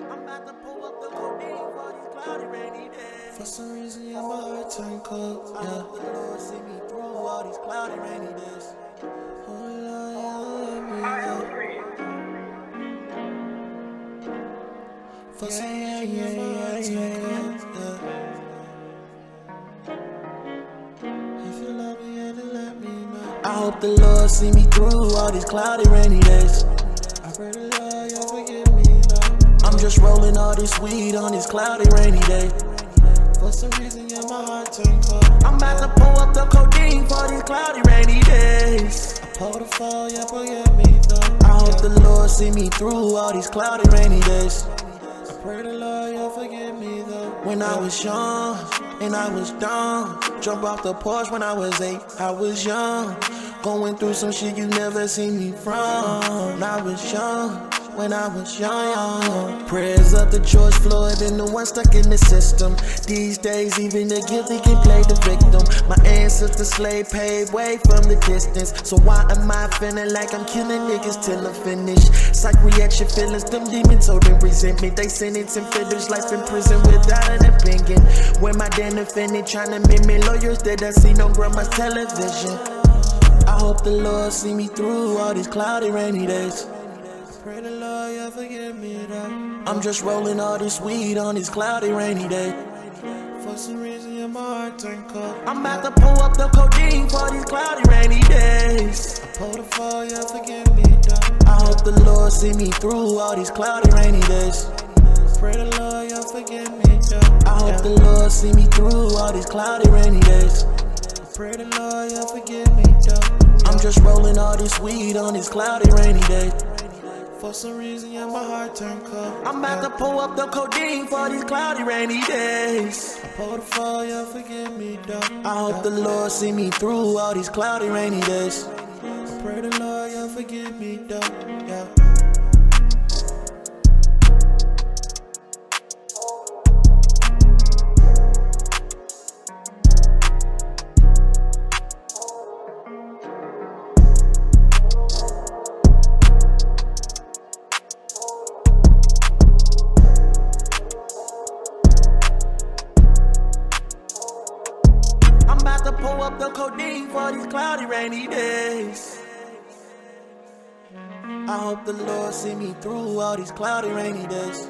I'm about to pull up the codeine for these cloudy rainy days. For some reason, yeah, my heart turned cold. I hope the Lord see me through all these cloudy rainy days. Oh Lord, yeah, let me go. For some reason, yeah, my heart turned cold. If you love me, yeah, then let me know. I hope the Lord see me through all these cloudy rainy days. I pray the Lord, yeah, forgive me though. I'm just rolling all this weed on this cloudy rainy day. For some reason, yeah, my heart turned cold. I'm about to pull up the codeine for these cloudy rainy days. I pour the fall, yeah, forgive me though. I hope the Lord see me through all these cloudy rainy days. I pray the Lord, yeah, forgive me though. When I was young and I was dumb, jump off the porch when I was 8. I was young, going through some shit you never seen me from. I was young. When I was young, prayers up to George Floyd and the one stuck in the system. These days, even the guilty can play the victim. My ancestors slave paved way from the distance. So why am I feeling like I'm killing niggas till I finish? Psych reaction feelings, them demons holding resentment. They sentencing figures life in prison without an opinion. When my damn defendant trying to mimic lawyers that I see on grandma's television. I hope the Lord see me through all these cloudy rainy days. Pray the Lord, yeah, forgive me though. I'm just rolling all this weed on this cloudy rainy day. For some reason, yeah, my heart turned cold. I'm about to pull up the codeine for these cloudy rainy days. I pour the fall, yeah, forgive me though. I hope the Lord see me through all these cloudy rainy days. Pray the Lord, yeah, forgive me though. I hope the Lord see me through all these cloudy rainy days. Pray the Lord, yeah, forgive me though. I'm just rolling all this weed on this cloudy rainy day. For some reason, yeah, my heart turned cold. I'm about to pull up the codeine for these cloudy rainy days. I pour the fall, yeah, forgive me though. I hope the Lord see me through all these cloudy rainy days. I pray the Lord, yeah, forgive me though. Yeah. Pull up the codeine for these cloudy rainy days. I hope the Lord see me through all these cloudy rainy days.